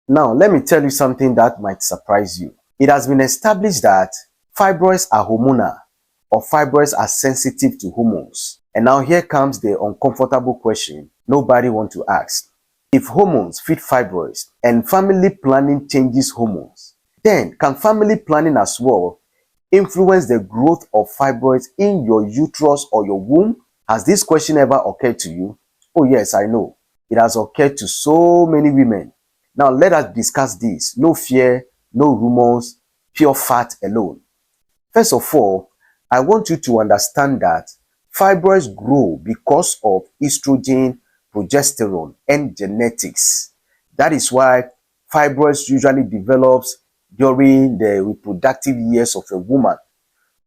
Now, let me tell you something that might surprise you. It has been established that fibroids are hormonal, or fibroids are sensitive to hormones. And now here comes the uncomfortable question nobody wants to ask. If hormones feed fibroids and family planning changes hormones, then can family planning as well influence the growth of fibroids in your uterus or your womb? Has this question ever occurred to you? Oh yes, I know. It has occurred to so many women. Now let us discuss this. No fear, no rumors, pure fact alone. First of all, I want you to understand that fibroids grow because of estrogen, progesterone, and genetics. That is why fibroids usually develops during the reproductive years of a woman,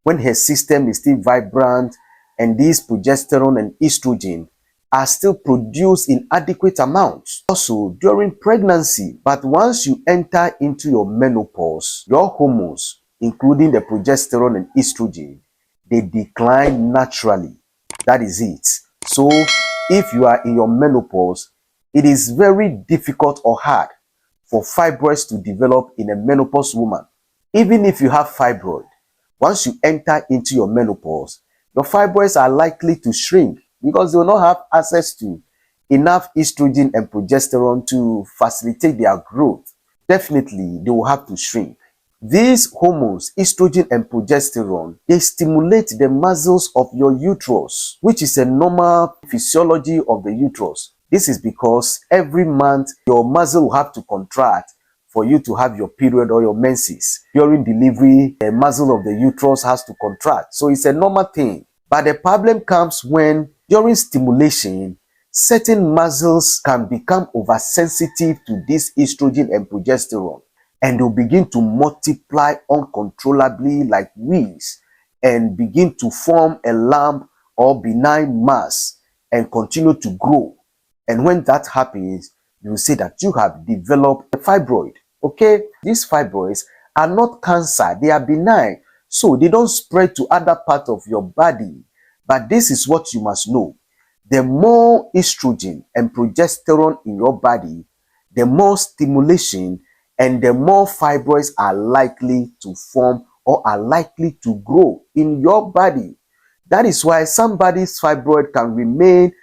when her system is still vibrant and these progesterone and estrogen are still produced in adequate amounts. Also during pregnancy, but once you enter into your menopause, your hormones, including the progesterone and estrogen, they decline naturally. That is it. So if you are in your menopause, it is very difficult or hard for fibroids to develop in a menopause woman. Even if you have fibroid, once you enter into your menopause, your fibroids are likely to shrink because they will not have access to enough estrogen and progesterone to facilitate their growth. Definitely, they will have to shrink. These hormones, estrogen and progesterone, they stimulate the muscles of your uterus, which is a normal physiology of the uterus. This is because every month your muscle will have to contract for you to have your period or your menses. During delivery, the muscle of the uterus has to contract. So it's a normal thing. But the problem comes when during stimulation, certain muscles can become oversensitive to this estrogen and progesterone, and they'll begin to multiply uncontrollably like weeds and begin to form a lump or benign mass and continue to grow. And when that happens, you will say that you have developed a fibroid. Okay, these fibroids are not cancer, they are benign, so they don't spread to other parts of your body. But this is what you must know: the more estrogen and progesterone in your body, the more stimulation and the more fibroids are likely to form or are likely to grow in your body. That is why somebody's fibroid can remain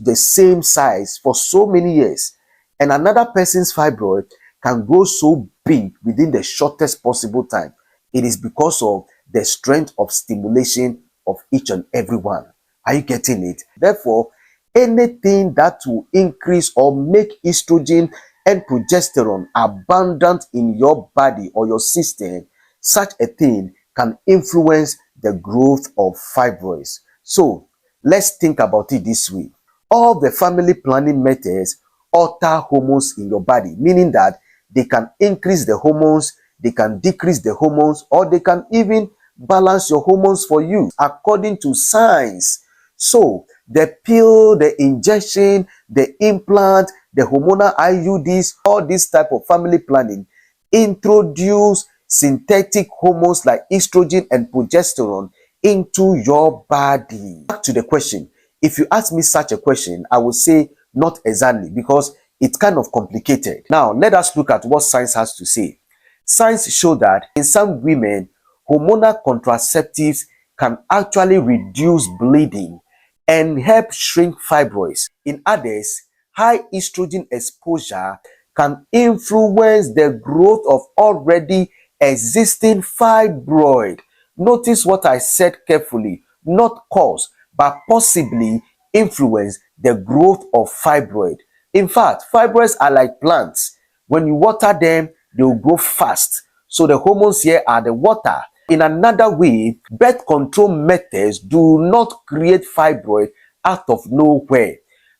the same size for so many years, and another person's fibroid can grow so big within the shortest possible time. It is because of the strength of stimulation of each and every one. Are you getting it? Therefore, anything that will increase or make estrogen and progesterone abundant in your body or your system, such a thing can influence the growth of fibroids. So let's think about it this way. All the family planning methods alter hormones in your body, meaning that they can increase the hormones, they can decrease the hormones, or they can even balance your hormones for you according to science. So the pill, the injection, the implant, the hormonal IUDs, all this type of family planning introduce synthetic hormones like estrogen and progesterone into your body. Back to the question. If you ask me such a question, I would say not exactly, because it's kind of complicated. Now, let us look at what science has to say. Science show that in some women, hormonal contraceptives can actually reduce bleeding and help shrink fibroids. In others, high estrogen exposure can influence the growth of already existing fibroid. Notice what I said carefully: not cause, but possibly influence the growth of fibroid. In fact, fibroids are like plants. When you water them, they will grow fast. So the hormones here are the water. In another way, birth control methods do not create fibroid out of nowhere.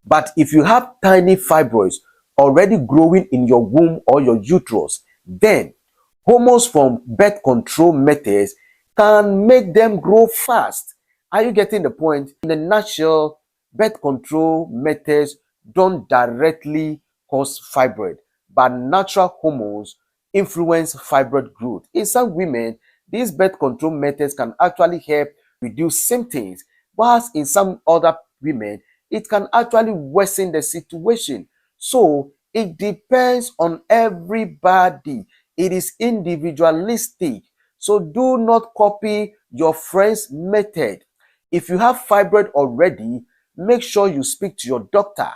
But if you have tiny fibroids already growing in your womb or your uterus, then hormones from birth control methods can make them grow fast. Are you getting the point? In a nutshell, birth control methods don't directly cause fibroid, but natural hormones influence fibroid growth. In some women, these birth control methods can actually help reduce symptoms, whilst in some other women, it can actually worsen the situation. So, It depends on everybody. It is individualistic. So do not copy your friend's method. If you have fibroid already, make sure you speak to your doctor.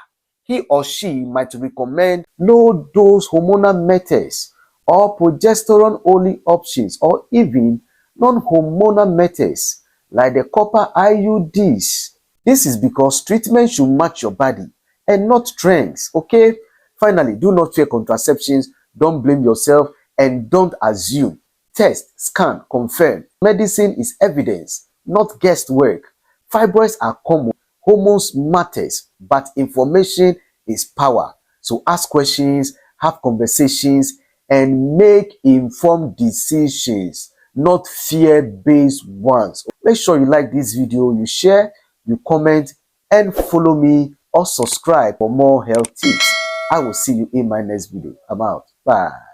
He or she might recommend low dose hormonal methods or progesterone only options, or even non-hormonal methods like the copper IUDs. This is because treatment should match your body and not trends, okay? Finally, do not fear contraceptions, don't blame yourself, and don't assume. Test, scan, confirm. Medicine is evidence, not guesswork. Fibroids are common, hormones matters, but information is power. So ask questions, have conversations, and make informed decisions, not fear-based ones. Make sure you like this video, you share, you comment, and follow me or subscribe for more health tips. I will see you in my next video. I'm out. Bye.